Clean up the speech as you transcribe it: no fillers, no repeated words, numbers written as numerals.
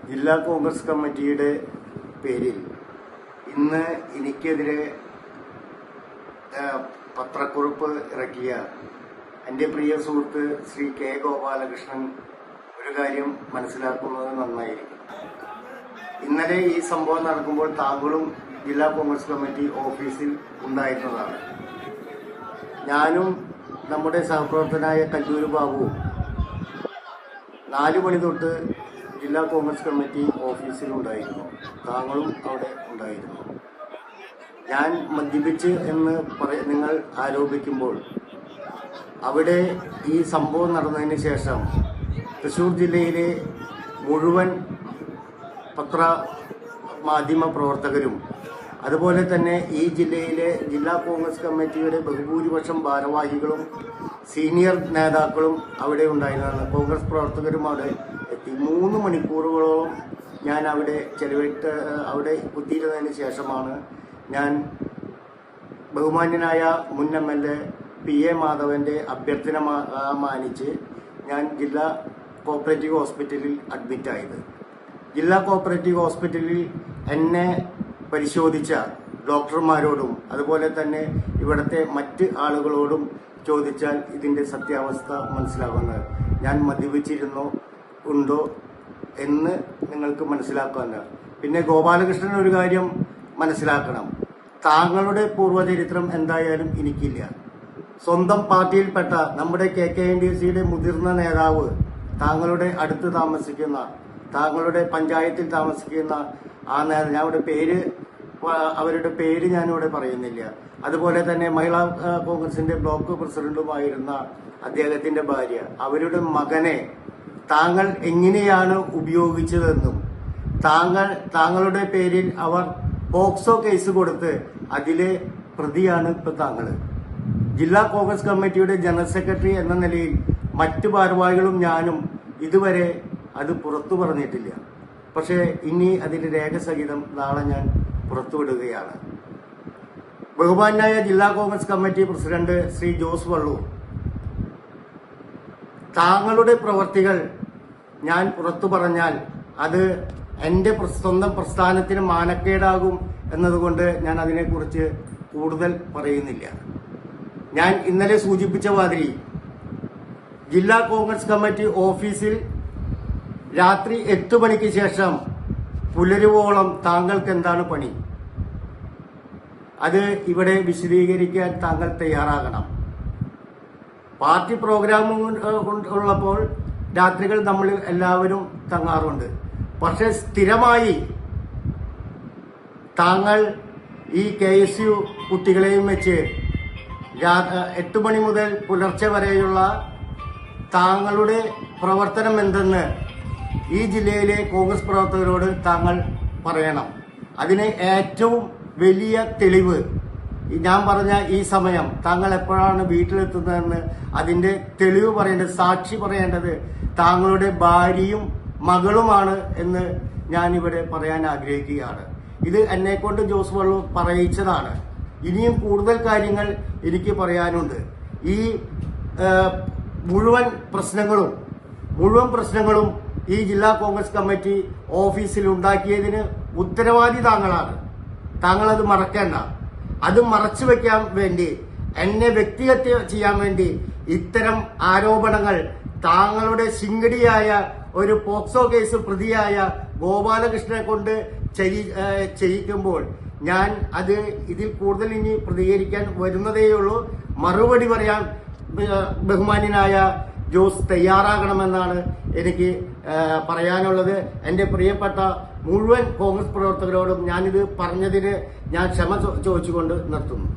ജില്ലാ കോൺഗ്രസ് കമ്മിറ്റിയുടെ പേരിൽ ഇന്ന് എനിക്കെതിരെ പത്രക്കുറിപ്പ് ഇറക്കിയ എൻ്റെ പ്രിയ സുഹൃത്ത് ശ്രീ കെ ഗോപാലകൃഷ്ണൻ ഒരു കാര്യം മനസ്സിലാക്കുന്നത് നന്നായിരിക്കും. ഇന്നലെ ഈ സംഭവം നടക്കുമ്പോൾ താങ്കളും ജില്ലാ കോൺഗ്രസ് കമ്മിറ്റി ഓഫീസിൽ ഉണ്ടായിരുന്നതാണ്. ഞാനും നമ്മുടെ സഹപ്രവർത്തനായ കല്ലൂർ ബാബുവും 4 മണി തൊട്ട് ജില്ലാ കോൺഗ്രസ് കമ്മിറ്റി ഓഫീസിലുണ്ടായിരുന്നു. താങ്കളും അവിടെ ഉണ്ടായിരുന്നു. ഞാൻ മദ്യപിച്ച് എന്ന് നിങ്ങൾ ആരോപിക്കുമ്പോൾ അവിടെ ഈ സംഭവം നടന്നതിന് ശേഷം തൃശ്ശൂർ ജില്ലയിലെ മുഴുവൻ മാധ്യമ പ്രവർത്തകരും അതുപോലെ തന്നെ ഈ ജില്ലയിലെ ജില്ലാ കോൺഗ്രസ് കമ്മിറ്റിയുടെ ബഹുഭൂരിപക്ഷം ഭാരവാഹികളും സീനിയർ നേതാക്കളും അവിടെ ഉണ്ടായിരുന്നതാണ്. കോൺഗ്രസ് പ്രവർത്തകരും അവിടെ എത്തി. 3 മണിക്കൂറുകളോളം ഞാൻ അവിടെ അവിടെ കുത്തിയിരുന്നതിന് ശേഷമാണ് ഞാൻ ബഹുമാന്യനായ മുൻ MLA PA മാധവന്റെ അഭ്യർത്ഥന മാനിച്ച് ഞാൻ ജില്ലാ കോപ്പറേറ്റീവ് ഹോസ്പിറ്റലിൽ അഡ്മിറ്റായത്. ജില്ലാ കോപ്പറേറ്റീവ് ഹോസ്പിറ്റലിൽ എന്നെ പരിശോധിച്ച ഡോക്ടർമാരോടും അതുപോലെ തന്നെ ഇവിടുത്തെ മറ്റ് ആളുകളോടും ചോദിച്ചാൽ ഇതിന്റെ സത്യാവസ്ഥ മനസ്സിലാവുന്നത്. ഞാൻ മദ്യപിച്ചിരുന്നോ ഉണ്ടോ എന്ന് നിങ്ങൾക്ക് മനസ്സിലാക്കാവുന്ന. പിന്നെ ഗോപാലകൃഷ്ണൻ ഒരു കാര്യം മനസ്സിലാക്കണം. താങ്കളുടെ പൂർവ്വചരിത്രം എന്തായാലും എനിക്കില്ല. സ്വന്തം പാർട്ടിയിൽപ്പെട്ട നമ്മുടെ KKNDCയുടെ മുതിർന്ന നേതാവ്, താങ്കളുടെ അടുത്ത് താമസിക്കുന്ന, താങ്കളുടെ പഞ്ചായത്തിൽ താമസിക്കുന്ന ആ അവരുടെ പേര് ഞാനിവിടെ പറയുന്നില്ല. അതുപോലെ തന്നെ മഹിളാ കോൺഗ്രസിന്റെ ബ്ലോക്ക് പ്രസിഡന്റുമായിരുന്ന അദ്ദേഹത്തിന്റെ ഭാര്യ, അവരുടെ മകനെ താങ്കൾ എങ്ങനെയാണ് ഉപയോഗിച്ചതെന്നും താങ്കളുടെ പേരിൽ അവർ പോക്സോ കേസ് കൊടുത്ത് അതിലെ പ്രതിയാണ് ഇപ്പൊ താങ്കൾ. ജില്ലാ കോൺഗ്രസ് കമ്മിറ്റിയുടെ ജനറൽ സെക്രട്ടറി എന്ന നിലയിൽ മറ്റു ഭാരവാഹികളും ഞാനും ഇതുവരെ അത് പുറത്തു പറഞ്ഞിട്ടില്ല. പക്ഷേ ഇനി അതിന്റെ രേഖസഹിതം നാളെ ഞാൻ പുറത്തുവിടുകയാണ്. ബഹുമാന്യായ ജില്ലാ കോൺഗ്രസ് കമ്മിറ്റി പ്രസിഡന്റ് ശ്രീ ജോസ് വള്ളൂർ, താങ്കളുടെ പ്രവർത്തികൾ ഞാൻ പുറത്തു പറഞ്ഞാൽ അത് എന്റെ സ്വന്തം പ്രസ്ഥാനത്തിന് മാനക്കേടാകും എന്നതുകൊണ്ട് ഞാൻ അതിനെക്കുറിച്ച് കൂടുതൽ പറയുന്നില്ല. ഞാൻ ഇന്നലെ സൂചിപ്പിച്ച മാതിരി ജില്ലാ കോൺഗ്രസ് കമ്മിറ്റി ഓഫീസിൽ രാത്രി 8 മണിക്ക് ശേഷം പുലരുവോളം താങ്കൾക്ക് എന്താണ് പണി? അത് ഇവിടെ വിശദീകരിക്കാൻ താങ്കൾ തയ്യാറാകണം. പാർട്ടി പ്രോഗ്രാം ഉള്ളപ്പോൾ രാത്രികൾ നമ്മൾ എല്ലാവരും തങ്ങാറുണ്ട്. പക്ഷെ സ്ഥിരമായി താങ്കൾ ഈ KSU കുട്ടികളെയും വെച്ച് 8 മണി മുതൽ പുലർച്ചെ വരെയുള്ള താങ്കളുടെ പ്രവർത്തനം എന്തെന്ന് ഈ ജില്ലയിലെ കോൺഗ്രസ് പ്രവർത്തകരോട് താങ്കൾ പറയണം. അതിന് ഏറ്റവും വലിയ തെളിവ് ഞാൻ പറഞ്ഞ ഈ സമയം താങ്കൾ എപ്പോഴാണ് വീട്ടിലെത്തുന്നതെന്ന് അതിന്റെ തെളിവ് പറയേണ്ടത്, സാക്ഷി പറയേണ്ടത് താങ്കളുടെ ഭാര്യയും മകളുമാണ് എന്ന് ഞാനിവിടെ പറയാൻ ആഗ്രഹിക്കുകയാണ്. ഇത് എന്നെക്കൊണ്ട് ജോസ് വള്ളൂർ പറയിച്ചതാണ്. ഇനിയും കൂടുതൽ കാര്യങ്ങൾ എനിക്ക് പറയാനുണ്ട്. ഈ മുഴുവൻ പ്രശ്നങ്ങളും ഈ ജില്ലാ കോൺഗ്രസ് കമ്മിറ്റി ഓഫീസിൽ ഉണ്ടാക്കിയതിന് ഉത്തരവാദി താങ്കളാണ്. താങ്കൾ അത് മറക്കേണ്ട. അത് മറച്ചു വെക്കാൻ വേണ്ടി, എന്നെ വ്യക്തിഹത്യ ചെയ്യാൻ വേണ്ടി ഇത്തരം ആരോപണങ്ങൾ താങ്കളുടെ ശിങ്കടിയായ ഒരു പോക്സോ കേസ് പ്രതിയായ ഗോപാലകൃഷ്ണനെ കൊണ്ട് ചെയ്യിക്കുമ്പോൾ ഞാൻ ഇതിൽ കൂടുതൽ ഇനി പ്രതികരിക്കാൻ വരുന്നതേയുള്ളൂ. മറുപടി പറയാൻ ബഹുമാന്യനായ ജോസ് തയ്യാറാകണമെന്നാണ് എനിക്ക് പറയാനുള്ളത്. എന്റെ പ്രിയപ്പെട്ട മുഴുവൻ കോൺഗ്രസ് പ്രവർത്തകരോടും ഞാനിത് പറഞ്ഞതിന് ഞാൻ ക്ഷമ ചോദിച്ചുകൊണ്ട് നിർത്തുന്നു.